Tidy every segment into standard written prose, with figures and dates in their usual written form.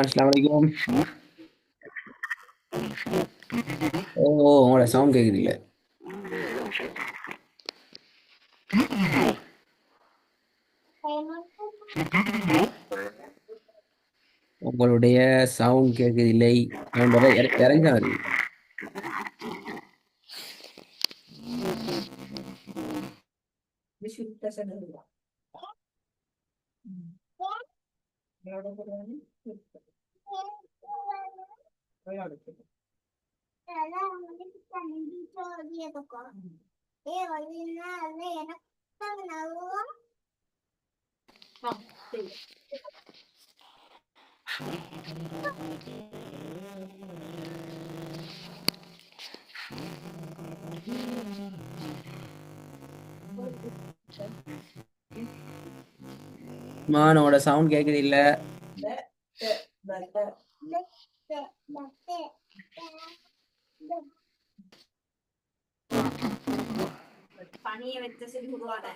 அஸ்ஸலாமு ஓ உங்களோட சவுண்ட் கேக்குது இல்ல. உங்களுடைய சவுண்ட் கேக்குது இல்லை. இறஞ்சா வருது. உங்களோட சவுண்ட் கேக்குது இல்ல. பனிய வச்சு சரி விடுவாங்க.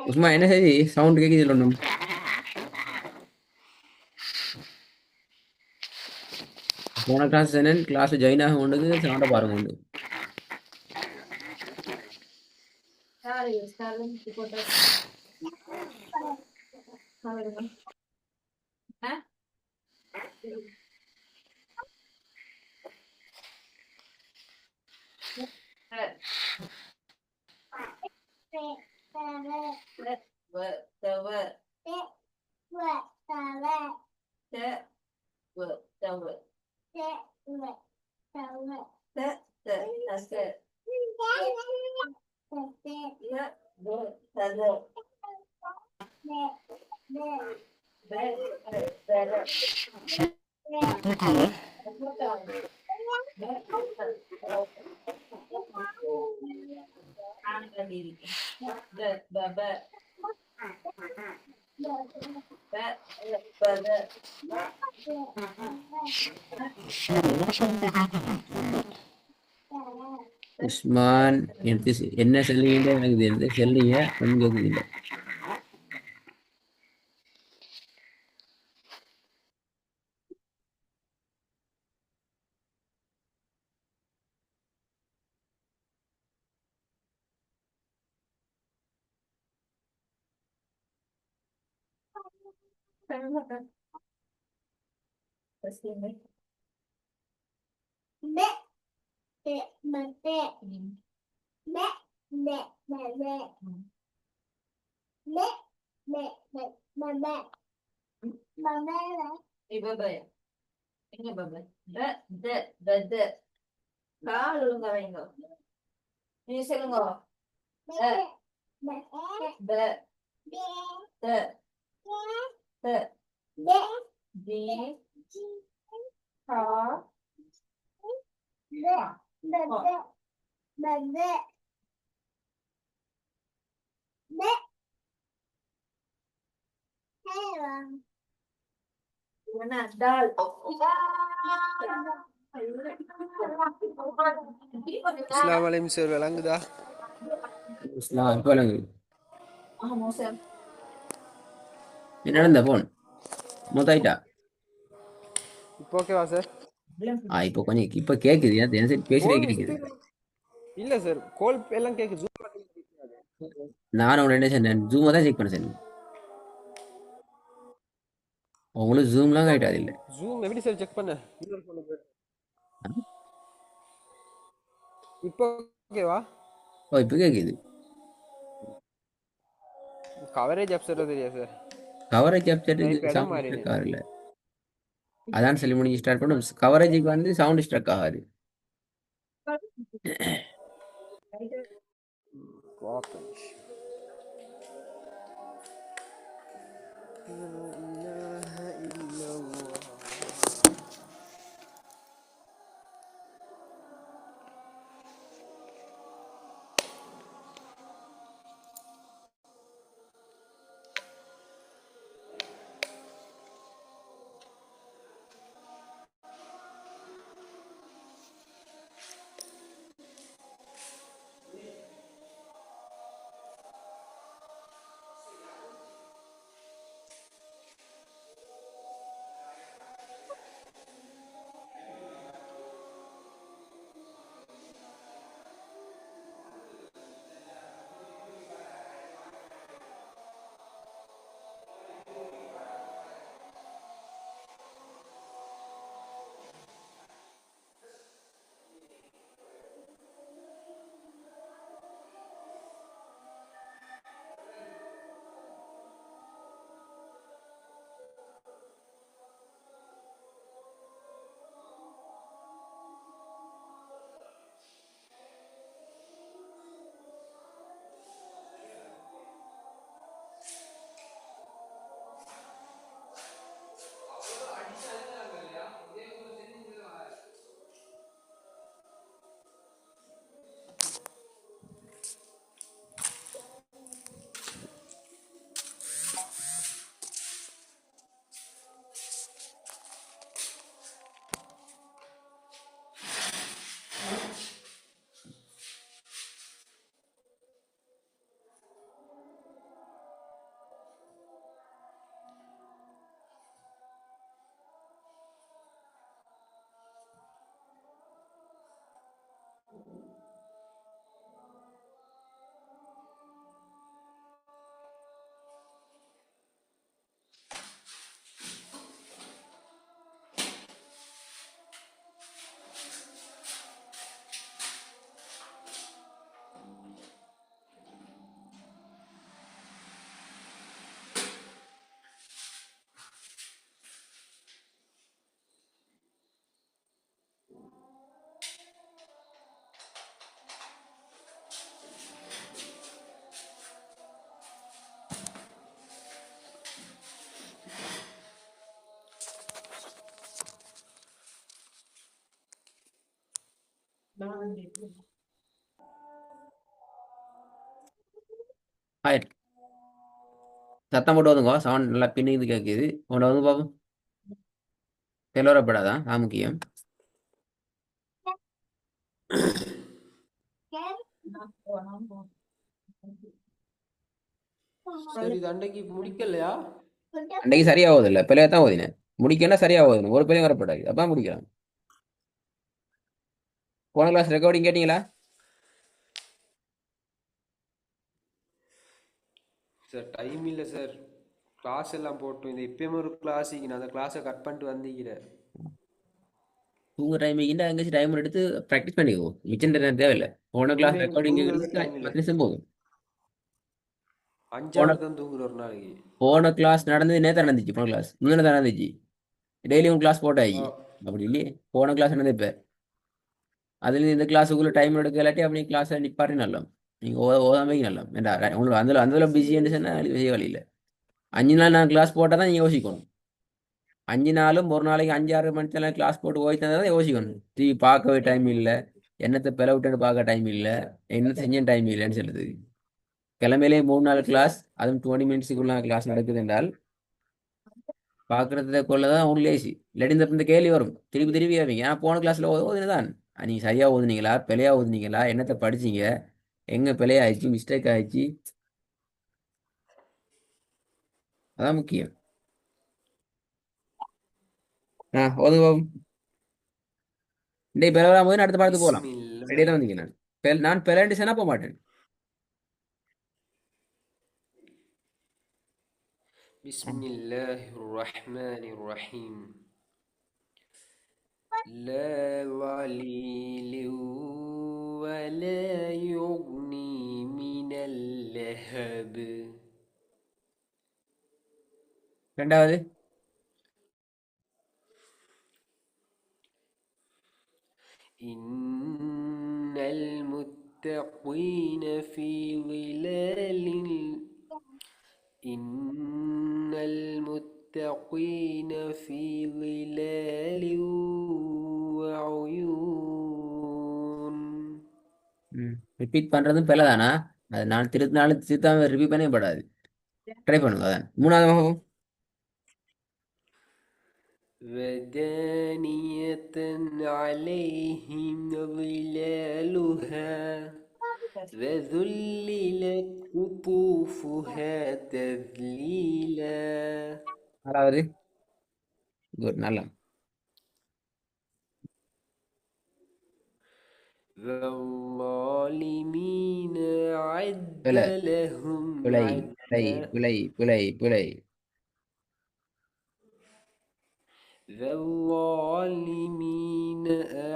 உஸ்மா என்ன செய்தி சவுண்ட் கேக்குது இல்லை ஒன்றும். போன கிளாஸ் என்னன்னு கிளாஸ் ஜாயின் ஆக கொண்டு சவுண்டை பாருங்க உண்டு. உஸ்மான் என்ன சொல்லுவீங்க எனக்கு தெரியுது. சொல்லுங்க ஒன்றும் கேட்குது இல்லை. நீ சொல்லுங்க. அஸ்ஸலாமு அலைக்கும் சார், விளங்குதா? இப்போ விளங்குது. என்ன நடந்த போன் மொத்தாயிட்டா? இப்போ ஓகேவா சார்? இப்போ கொஞ்சம் இப்போ கேட்குது. என்ன சரி பேசுறே கேட்குது. இல்ல சார், கோல் எல்லாம் கேக்குது. நானும் உடனே சொன்னேன் ஜூமை தான் செக் பண்ண சொன்னேன். உங்களுக்கு ஜூம்லாம் ஆகிட்டாது இல்லை. ஜூம் எப்படி சார் செக் பண்ண? இப்போ ஓகேவா? ஓ இப்போ கேட்குது. கவரேஜ் அப்செட் தெரியா சார்? கவரேஜ் அப்செட்டுக்கு சவுண்ட் ஸ்ட்ரக் ஆகல. அதான் சொல்லி முடிஞ்சு ஸ்டார்ட் பண்ணும். கவரேஜுக்கு வந்து சவுண்ட் ஸ்ட்ரக் ஆகாது. إله إلا الله. ஆயிட்டு சத்தம் போட்டு வந்துங்க, சவுண்ட் நல்லா பின்னுக்கு கேட்குது. உன்னை வந்து பார்ப்போம். தெளிவரப்படாதான் ஆ முக்கியம். சரி இது அன்றைக்கு முடிக்கலையா? அன்றைக்கு சரியாகுது இல்லை, பிள்ளைய தான் ஓதினேன். முடிக்கன்னா சரியாகுது, ஒரு பிள்ளையும் வரப்படாது, அப்போ முடிக்கலாம். போன கிளாஸ் ரெக்கார்டிங் கேட்டீங்களா? சார் டைம் இல்லை சார். கிளாஸ் எல்லாம் போட்டோம். இந்த இப்பயும் ஒரு கிளாஸுக்கு நான் அந்த கிளாஸை கட் பண்ணிட்டு வந்திக்கிறேன். தூங்குற டைமிங் எங்கேயாச்சும் டைம் எடுத்து ப்ராக்டிஸ் பண்ணிக்கோ, மிச்சம் நேரம் தேவையில்லை. போன கிளாஸ் உண்மையை ரெக்கார்டிங் தூங்குறது கேட்கறதுக்கு டைம் இல்லை. 10 நிமிஷம் போதும். 5 போன hour தான் தூங்குற ஒரு நாளைக்கு. போன கிளாஸ் நடந்தது நேற்று நடந்துச்சு. போன கிளாஸ் முந்தின தான் நடந்துச்சு. டெய்லி உங்க கிளாஸ் போட்டாச்சு. ஆ, அப்படி இல்லையே, போன கிளாஸ் நடந்தது இப்போ. அதுல இந்த கிளாஸுக்குள்ள டைம் எடுக்க இல்லாட்டி அப்படி கிளாஸை நிப்பாட்டி நல்லோம். நீங்கள் ஓதாமே நல்லோம் ஏண்டா உங்களுக்கு அந்த பிஸி சொன்னா செய்ய வழி இல்லை. 5 நாள் நான் கிளாஸ் போட்டால் தான் நீங்கள் யோசிக்கணும். 5 நாளும் ஒரு நாளைக்கு 5-6 மணி கிளாஸ் போட்டு போயிட்டு தான் யோசிக்கணும். டிவி பார்க்கவே டைம் இல்லை, என்னத்தை பிளவு விட்டுட்டு பார்க்க டைம் இல்லை, என்ன செஞ்ச டைம் இல்லைன்னு சொல்லுது. கிழமையிலேயே 3 நாள் கிளாஸ், அதுவும் 20 மினிட்ஸுக்குள்ள கிளாஸ் நடக்குது என்றால் பார்க்கறத கொள்ளதான் உங்களுக்கு லேசி. இல்லாட்டி இந்த கேள்வி வரும், திருப்பி திருப்பி கேட்பீங்க. ஏன்னா போன கிளாஸ்ல ஓதுனதான் நீங்கள் சரியா ஓதுனீங்களா, பிழையா ஓதுனீங்களா, என்னத்தை படிச்சீங்க, எங்க பிழையாயிடுச்சு, மிஸ்டேக் ஆயிடுச்சு, அதான் முக்கியம். ஓதுங்க பாப்போம். இன்றைக்கு பிறகு போது அடுத்த பாடத்துக்கு போகலாம். பிஸ்மில்லா. ரெடியாக தான் வந்தீங்க. நான் பிளான்டி சொன்னா போக மாட்டேன். பிஸ்மில்லாஹிர் ரஹ்மானிர் ரஹீம். لا ظليل ولا يغني من اللهب. ரெண்டாவது إن المتقين في ظلال. إن المتقين للمتقين في ظلال وعيون. ரிப்பீட் பண்றதும் பிழைதானா? அது நான் திருத்தாம ரிப்பீட் பண்ணவே படாது. ட்ரை பண்ணுங்க அதான் மூணாவது பாகம். ودانية عليهم ظلالها وذللت قطوفها تذليلا. நாலாவது. குட், நல்லா. والظالمين أعد பிழை لهم பிழை பிழை عذاب. பிழை பிழை பிழை. والظالمين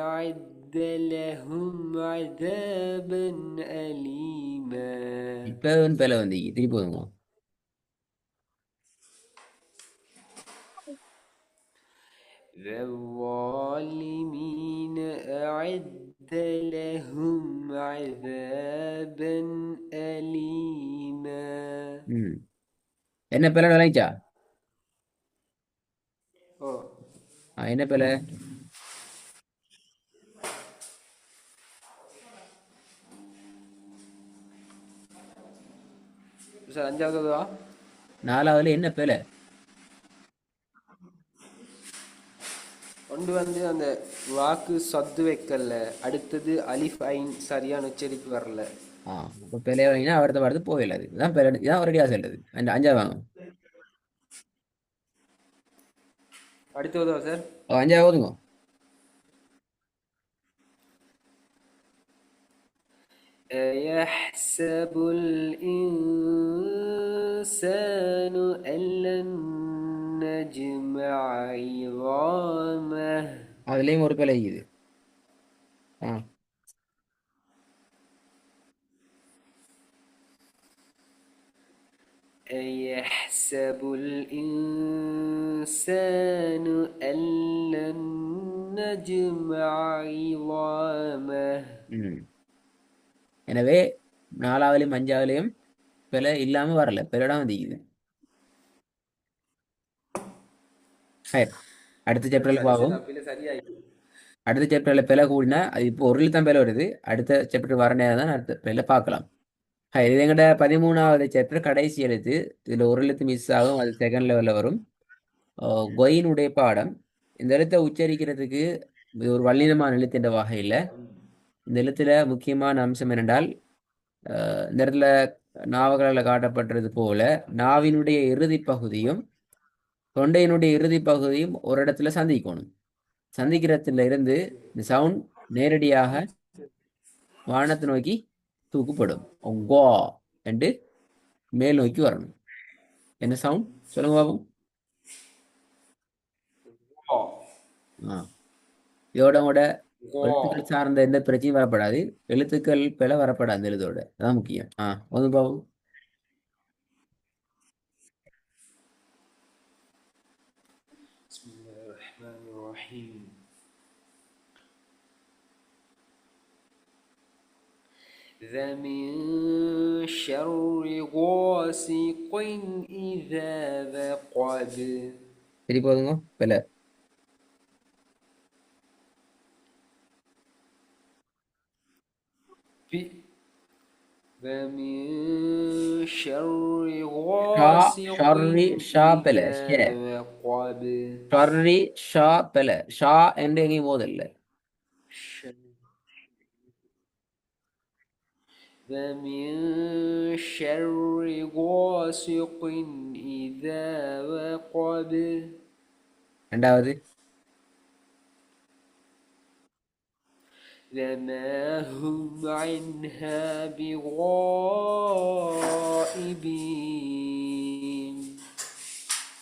أعد لهم عذابا أليما. இப்ப பிழை வந்து திருப்பி போதுங்க. والظالمين أعد لهم عذابا أليما. ம் என்ன பிழை விளைச்சா? என்ன பிழை? சார் அஞ்சாவதுவா? நாலாவதுல என்ன பிழை? ஒன்று வந்து அந்த வாக்கு சத்து வைக்கல, அடுத்தது அலிஃப் ஐன் சரியான உச்சரிப்பு வரல. இப்போ பிழை வரீங்கன்னா அடுத்த வாரத்து போயிடல. இதுதான் பிழை, இதான் ஒரேடியாக சொல்றது. அந்த அஞ்சாவது வாங்க. அடுத்ததா சார்? அஞ்சாவதுங்க. أيحسب الإنسان أن لن نجمع عظامه. அதுலேயும் ஒரு பிழை இது. أيحسب الإنسان أن لن نجمع عظامه. எனவே நாலாவதுலையும் அஞ்சாவதுலையும் பிழை இல்லாம வரல, பிழைதான் வந்துக்குது. சரி, அடுத்த சாப்டர்ல பார்ப்போம். அடுத்த சாப்டர்ல பிழை கூடினா அது இப்போ ஒரு எழுத்தான் பிழை வருது. அடுத்த சாப்டர் வர நேரம் தான் அடுத்த பிழை பார்க்கலாம். இது எங்கட 13வது சாப்டர் கடைசி எழுத்து. இதுல ஒரு எழுத்து மிஸ் ஆகும், அது செகண்ட் லெவல்ல வரும். கொயினுடைய பாடம். இந்த எழுத்தை உச்சரிக்கிறதுக்கு இது ஒரு வல்லினமான எழுத்து என்ற வகையில் இந்த எழுத்துல முக்கியமான அம்சம் என்னென்றால், இந்த இடத்துல நாவல்களில் காட்டப்பட்டது போல நாவினுடைய இறுதி பகுதியும் தொண்டையினுடைய இறுதி பகுதியும் ஒரு இடத்துல சந்திக்கணும். சந்திக்கிறதுல இருந்து இந்த சவுண்ட் நேரடியாக வானத்தை நோக்கி தூக்கப்படும். ஒங்கோ என்று மேல் நோக்கி வரணும். என்ன சவுண்ட் சொல்லுங்க பாபு? இதோட கூட எழுத்துக்கள் சார்ந்த எந்த பிரச்சனையும் வரப்படாது. எழுத்துக்கள் பிழை வரப்படாது. எழுதோட அதான் முக்கியம். வந்து பாபு. بسم الله الرحمن الرحيم. ومن شر غاسق إذا وقب. சரி போதுங்க. பிழை. ومن شر غاسق إذا وقب. ஷர்ரி ஷா பிழை. ஷா என்று எங்கேயும் போதில்லை. ومن شر غاسق إذا وقب. ரெண்டாவது. وما هم عنها بغائبين.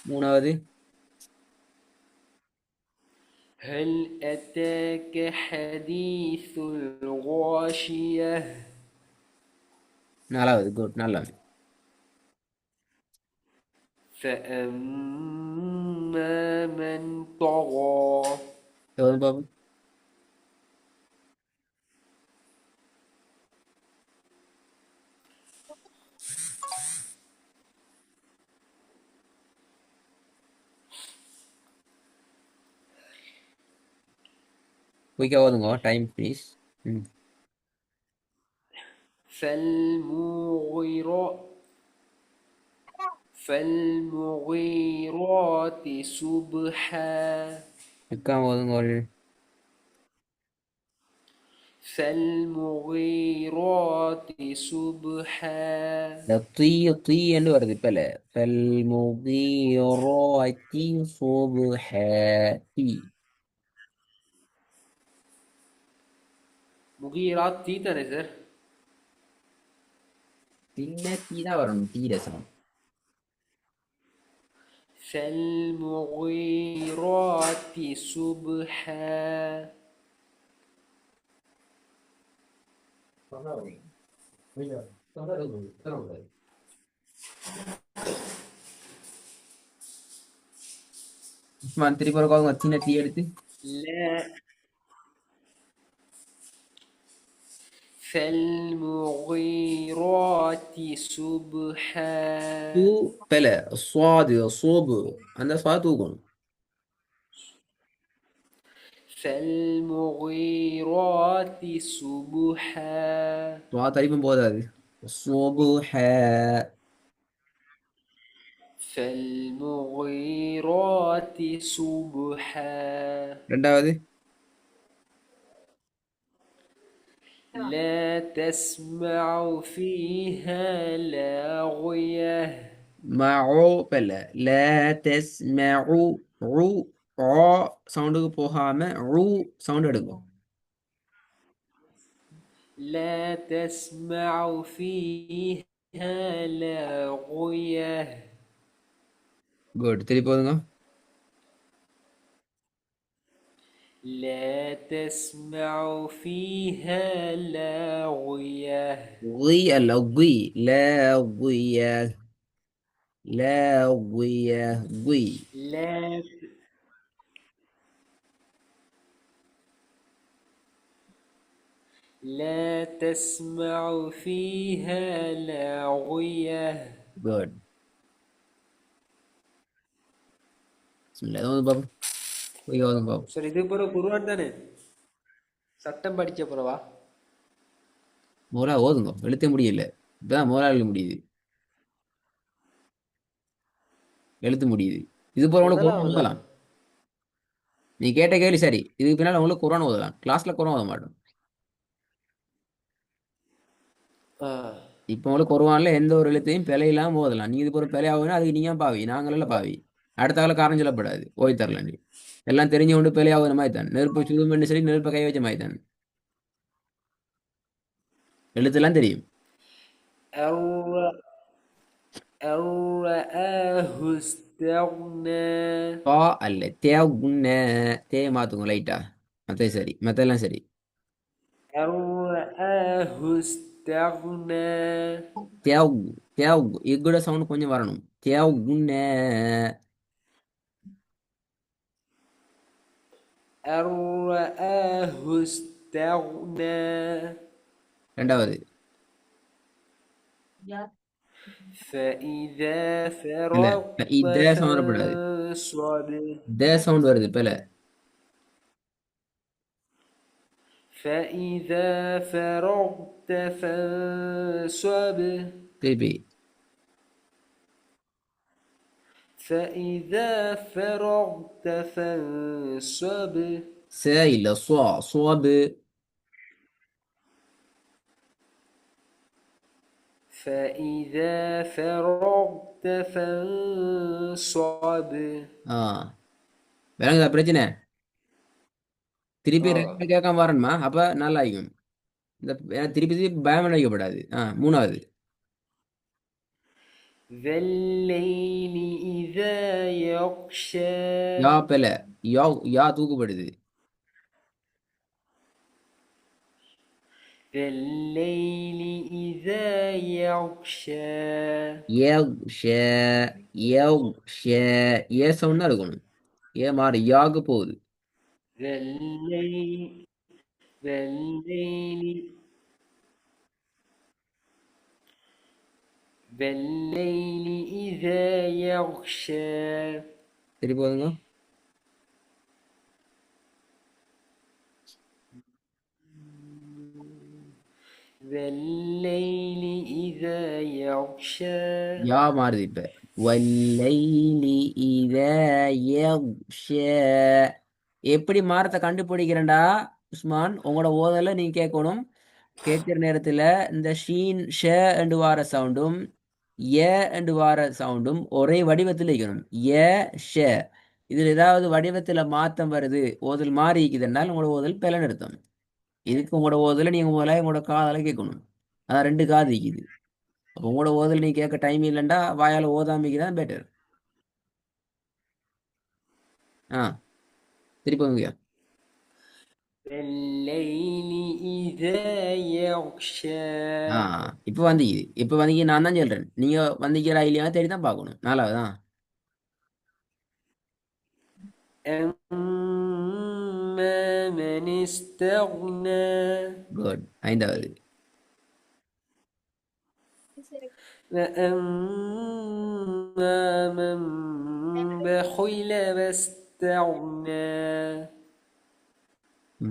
மூணாவது. هل أتاك حديث الغاشية. நாலாவது. குட், நல்லா. فأما من طغى. பாபு. குயிக்காக ஓதுங்க டைம் ப்ளீஸ். ம். فالمغيرات فالمغيرات صبحا நிற்காம ஓதுங்க. فالمغيرات صبحا இந்த தீ என்று வருது இப்பல. فالمغيرات صبحا. தீ முகீராத் தீ தானே சார்? தின்ன தீ தான் வரணும். தீ ரசம். فالمغيرات صبحا திருப்பி ஒரு சின்ன தீ எடுத்து. لا فالمغيرات صبحا தூ பெல சுவாது சோபு அந்த சுவா தூக்கணும். فالمغيرات صبحا சுவா தரிப்பும் போதாது. சோபு ஹே. فالمغيرات صبحا ரெண்டாவது لا تسمع فيها لاغية மஓ பெல ல தஸ்மஉ ரு ஆ சவுண்டுக்கு போகாம ரு சவுண்ட் எடுக்கும். لا تسمع فيها لاغية குட். திருப்பி போதுங்க. لا تسمع فيها لاغية غي அல்ல குய் ல குய ல குய குய். لا لا تسمع فيها لاغية குட். பாபு குயிக்கா ஓதுங்க பாபு. சரி, இது பிறகு குருவான் தானே சட்டம் படிச்ச பிறவா? மோலா ஓதுங்க. எழுத்த முடியல. இப்பதான் மோலா எழுத முடியுது. எழுத்து முடியுது. இது போல உங்களுக்கு குரான் முதலாவதா? ஓதலாம். நீ கேட்ட கேள்வி சரி. இதுக்கு பின்னால உங்களுக்கு குரான் ஓதலாம். கிளாஸ்ல குரான் ஓத மாட்டோம். ஆ. இப்போ உங்களுக்கு குர்ஆன்ல எந்த ஒரு எழுத்தையும் பிழை இல்லாம ஓதலாம். நீ இது ஒரு பிழை ஆகுதுன்னா அதுக்கு நீங்க பாவி, நாங்கள பாவி. அடுத்த கால காரணம் சொல்லப்படாது. ஓய் தரல நீ எல்லாம் தெரிஞ்சு கொண்டு பிழை ஆகுற மாதிரி தான். நெருப்பு சுடுமென்னு சரி நெருப்பை கை வச்ச மாதிரி தான். எழுத்தெல்லாம் தெரியும். الر- الرآه استغنى பா அல்ல தே உன்ன தே மாத்துங்க லைட்டா. மத்த சரி மத்தெல்லாம் சரி. الرآه استغنى தேவ் தேவ் இக்கூட சவுண்ட் கொஞ்சம் வரணும். தேவ் உன்ன. الرآه استغنى ரெண்டாவது فإذا இல்ல فرغت இதே சவுண்ட் வரப்படாது. فانصب தே சவுண்ட் வருது பில. فإذا فرغت فانصب திருப்பி فإذا فرغت فانصب சே இல்ல சுவா சுவாபு. فإذا فرغت فانصب ஆ விளங்குதா பிரச்சனை? திருப்பி آه. ரெண்டு கேட்காம வரணுமா? அப்ப நல்லா ஆகும். இந்த திருப்பி திருப்பி பயம் வைக்கப்படாது. மூணாவது والليل إذا يغشى யா பெல யா யா தூக்குப்படுது. والليل إذا يغشى ஏவ் ஷே ஏவ் ஷே ஏ சவுண்ட் இருக்கணும். ஏ மாறி யாக்கு போகுது. والليل والليل والليل إذا يغشى சரி போதுங்க. والليل إذا يغشى. யா மாறுது இப்ப. வல்லைலி இதா யக்ஷா. எப்படி மாறத்தை கண்டுபிடிக்கிறேன்டா உஸ்மான், உங்களோட ஓதல நீங்க கேட்கணும். கேட்கிற நேரத்துல இந்த ஷீன் ஷ என்று வார சவுண்டும் ஏ என்று வார சவுண்டும் ஒரே வடிவத்தில் இருக்கணும். ஏ ஷ. இதுல ஏதாவது வடிவத்துல மாத்தம் வருது, ஓதல் மாறி இருக்குதுன்னால் உங்களோட ஓதல் பிழை நிறுத்தம். இதுக்கு உங்களோட ஓதல நீங்க முதல்ல உங்களோட காதால கேட்கணும். அதான் ரெண்டு காது இருக்குது. அப்போ உங்களோட ஓதல் நீ கேட்க டைம் இல்லைண்டா வாயால ஓதாமிக்கு பெட்டர். ஆ திருப்பி. والليل إذا يغشى. ஆ இப்போ வந்தீங்க. இப்போ வந்தீங்க, நான் தான் சொல்றேன். நீங்க வந்தீங்களா இல்லையா தேடி தான் பார்க்கணும். நாலாவதுதான். أما من استغنى. குட். ஐந்தாவது. وأما من بخل واستغنى.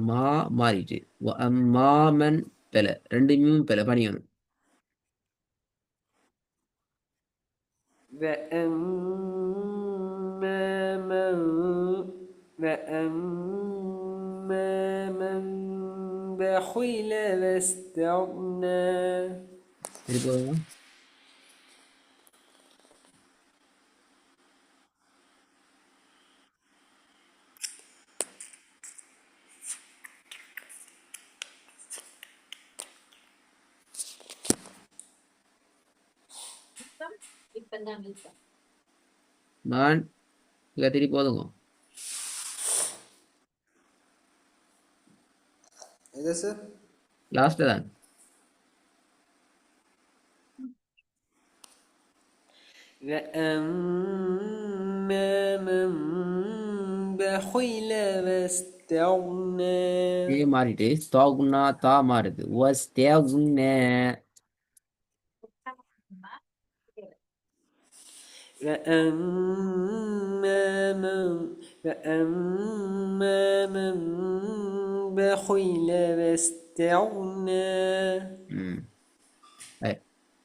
மா மாறிட்டு மாமன் பெல ரெண்டுமே பெல பணியணும். وأما من وأما من بخل واستغنى. திருப்பி. இப்பதான் வீசம். நான் இங்க திருப்பி போதுங்க. எது சார்? லாஸ்ட் தான். وأما من بخل واستغنى. ஏ மாறிட்டு ஸ்தாகுனா தா மாறுது. வஸ்தகுன. وأما من وأما من بخل واستغنى. ம்.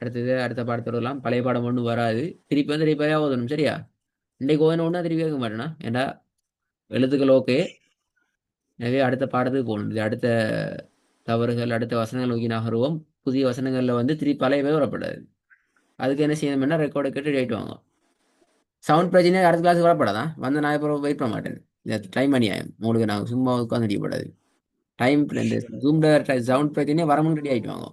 அடுத்தது அடுத்த பாடத்தோடலாம். பழைய பாடம் ஒன்றும் வராது. திருப்பி வந்து திருப்பியாக ஓதணும். சரியா? இன்றைக்கு ஓதணும் ஒன்றா திருப்பி கேட்க மாட்டேனா? ஏண்டா எழுத்துக்கள் ஓகே. எனவே அடுத்த பாடத்துக்கு போகணும். இது அடுத்த தவறுகள், அடுத்த வசனங்கள் நோக்கி நகருவோம். புதிய வசனங்களில் வந்து திருப்பி பழையவே வரப்படாது. அதுக்கு என்ன செய்யணும்னா ரெக்கார்டை கேட்டு டேட் வாங்க. சவுண்ட் பிரச்சனை அடுத்த கிளாஸ் வரப்படாதான் வந்து நான் இப்போ வெயிட் பண்ண மாட்டேன். டைம் பண்ணி ஆகும் உங்களுக்கு. நாங்கள் சும்மா உட்காந்து அடிக்கப்படாது. டைம் இந்த ஜூம்ல சவுண்ட் பிரச்சனையே வரமுன்னு ரெடி ஆகிட்டு வாங்க.